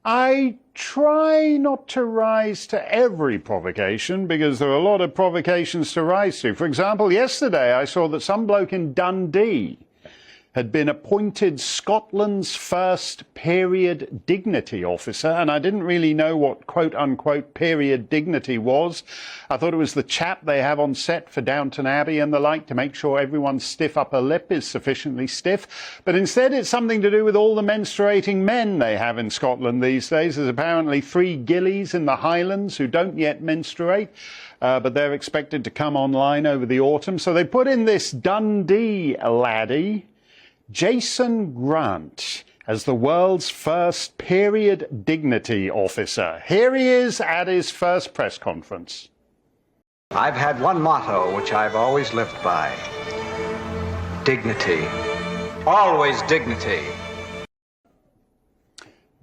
I try not to rise to every provocation because there are a lot of provocations to rise to. For example, yesterday I saw that some bloke in Dundee had been appointed Scotland's first period dignity officer, and I didn't really know what quote-unquote period dignity was. I thought it was the chap they have on set for Downton Abbey and the like to make sure everyone's stiff upper lip is sufficiently stiff. But instead it's something to do with all the menstruating men they have in Scotland these days. There's apparently 3 gillies in the Highlands who don't yet menstruate. But they're expected to come online over the autumn. So they put in this Dundee laddie, Jason Grant, as the world's first period dignity officer. Here he is at his first press conference. I've had one motto which I've always lived by. Dignity. Always dignity.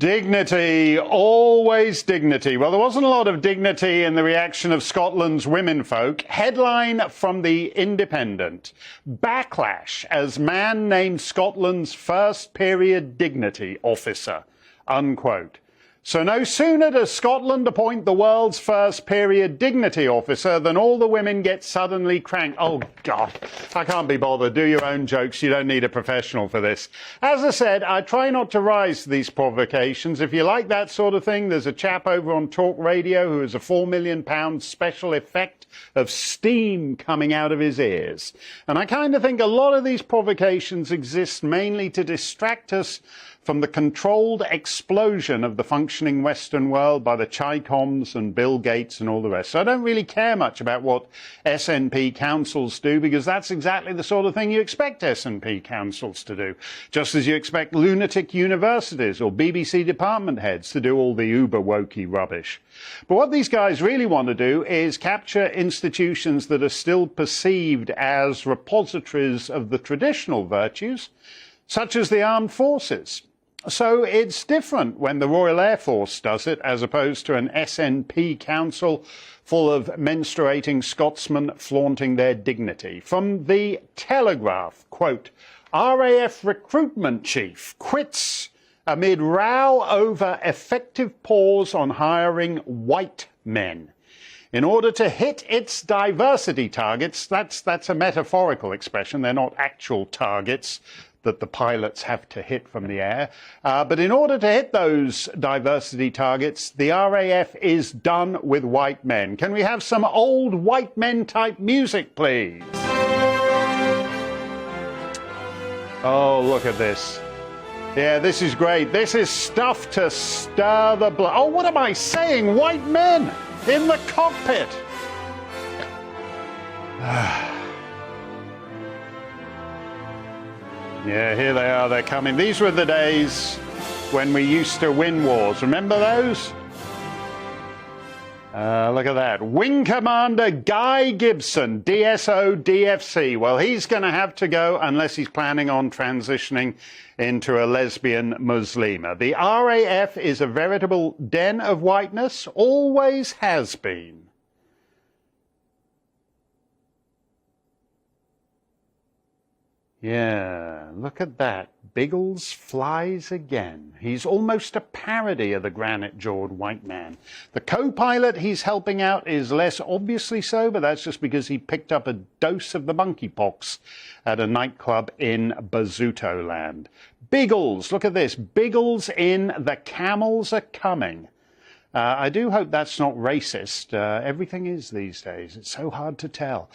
Dignity, always dignity. Well, there wasn't a lot of dignity in the reaction of Scotland's womenfolk. Headline from The Independent. Backlash as man named Scotland's first period dignity officer. Unquote. So no sooner does Scotland appoint the world's first period dignity officer than all the women get suddenly cranked. Oh, God, I can't be bothered. Do your own jokes. You don't need a professional for this. As I said, I try not to rise to these provocations. If you like that sort of thing, there's a chap over on Talk Radio who has a £4 million special effect of steam coming out of his ears. And I kind of think a lot of these provocations exist mainly to distract us from the controlled explosion of the functioning Western world by the Chi-Coms and Bill Gates and all the rest. So I don't really care much about what SNP councils do, because that's exactly the sort of thing you expect SNP councils to do, just as you expect lunatic universities or BBC department heads to do all the uber-wokey rubbish. But what these guys really want to do is capture institutions that are still perceived as repositories of the traditional virtues, such as the armed forces. So it's different when the Royal Air Force does it, as opposed to an SNP council full of menstruating Scotsmen flaunting their dignity. From The Telegraph, quote, RAF recruitment chief quits amid row over effective pause on hiring white men. In order to hit its diversity targets, that's a metaphorical expression, they're not actual targets that the pilots have to hit from the air. But in order to hit those diversity targets, the RAF is done with white men. Can we have some old white men type music, please? Oh, look at this. Yeah, this is great. This is stuff to stir the blood. Oh, what am I saying? White men in the cockpit. Yeah, here they are, they're coming. These were the days when we used to win wars. Remember those? Look at that. Wing Commander Guy Gibson, DSO, DFC. Well, he's going to have to go unless he's planning on transitioning into a lesbian Muslima. The RAF is a veritable den of whiteness, always has been. Yeah, look at that. Biggles flies again. He's almost a parody of the granite-jawed white man. The co-pilot he's helping out is less obviously so, but that's just because he picked up a dose of the monkeypox at a nightclub in Basutoland. Biggles, look at this. Biggles in The Camels Are Coming. I do hope that's not racist. Everything is these days. It's so hard to tell.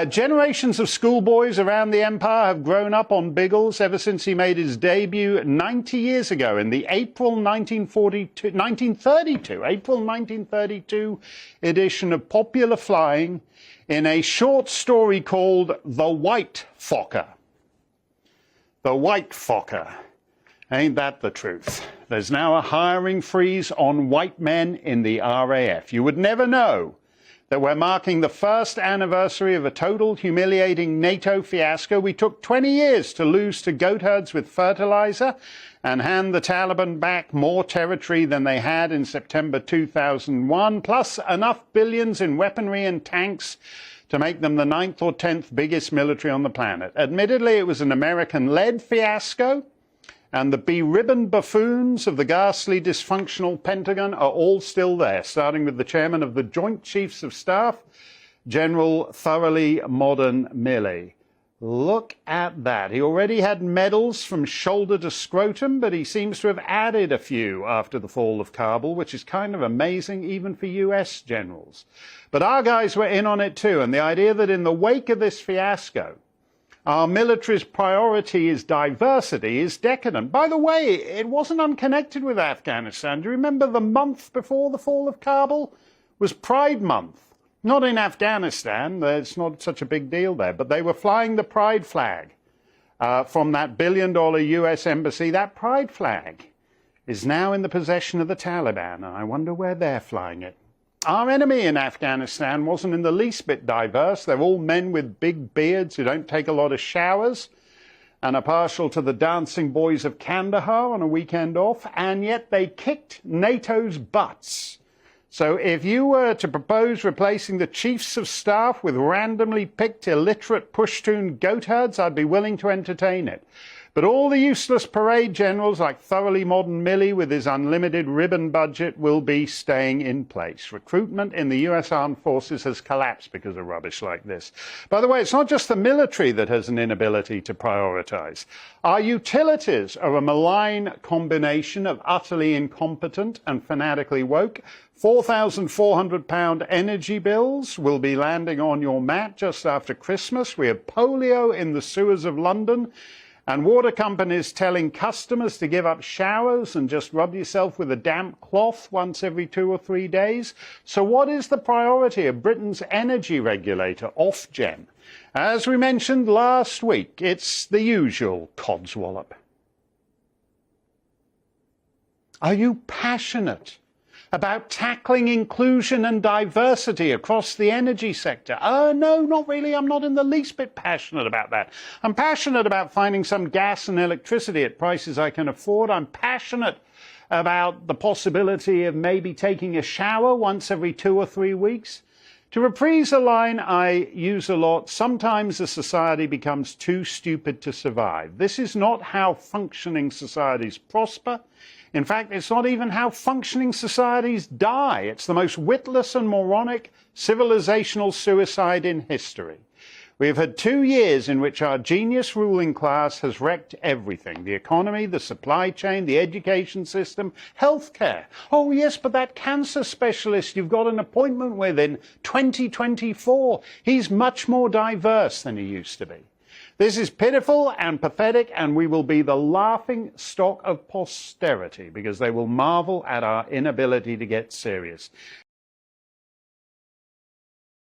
Generations of schoolboys around the empire have grown up on Biggles ever since he made his debut 90 years ago in the April 1932 edition of Popular Flying in a short story called The White Fokker. The White Fokker. Ain't that the truth? There's now a hiring freeze on white men in the RAF. You would never know that we're marking the first anniversary of a total humiliating NATO fiasco. We took 20 years to lose to goat herds with fertilizer and hand the Taliban back more territory than they had in September 2001, plus enough billions in weaponry and tanks to make them the 9th or 10th biggest military on the planet. Admittedly, it was an American-led fiasco, And the beribboned buffoons of the ghastly, dysfunctional Pentagon are all still there, starting with the chairman of the Joint Chiefs of Staff, General Thoroughly Modern Milley. Look at that. He already had medals from shoulder to scrotum, but he seems to have added a few after the fall of Kabul, which is kind of amazing even for US generals. But our guys were in on it too, and the idea that in the wake of this fiasco, our military's priority is diversity is decadent. By the way, it wasn't unconnected with Afghanistan. Do you remember the month before the fall of Kabul was Pride Month? Not in Afghanistan, it's not such a big deal there, but they were flying the pride flag from that billion-dollar US embassy. That pride flag is now in the possession of the Taliban, and I wonder where they're flying it. Our enemy in Afghanistan wasn't in the least bit diverse. They're all men with big beards who don't take a lot of showers and are partial to the dancing boys of Kandahar on a weekend off, and yet they kicked NATO's butts. So if you were to propose replacing the chiefs of staff with randomly picked illiterate Pushtun goatherds, I'd be willing to entertain it. But all the useless parade generals like Thoroughly Modern Milley with his unlimited ribbon budget will be staying in place. Recruitment in the US Armed Forces has collapsed because of rubbish like this. By the way, it's not just the military that has an inability to prioritize. Our utilities are a malign combination of utterly incompetent and fanatically woke. £4,400 energy bills will be landing on your mat just after Christmas. We have polio in the sewers of London, and water companies telling customers to give up showers and just rub yourself with a damp cloth once every 2 or 3 days. So what is the priority of Britain's energy regulator, Ofgem? As we mentioned last week, it's the usual codswallop. Are you passionate about tackling inclusion and diversity across the energy sector? No, not really. I'm not in the least bit passionate about that. I'm passionate about finding some gas and electricity at prices I can afford. I'm passionate about the possibility of maybe taking a shower once every 2 or 3 weeks. To reprise a line I use a lot, sometimes a society becomes too stupid to survive. This is not how functioning societies prosper. In fact, it's not even how functioning societies die. It's the most witless and moronic civilizational suicide in history. We have had 2 years in which our genius ruling class has wrecked everything. The economy, the supply chain, the education system, healthcare. Oh yes, but that cancer specialist you've got an appointment with in 2024, he's much more diverse than he used to be. This is pitiful and pathetic, and we will be the laughing stock of posterity because they will marvel at our inability to get serious.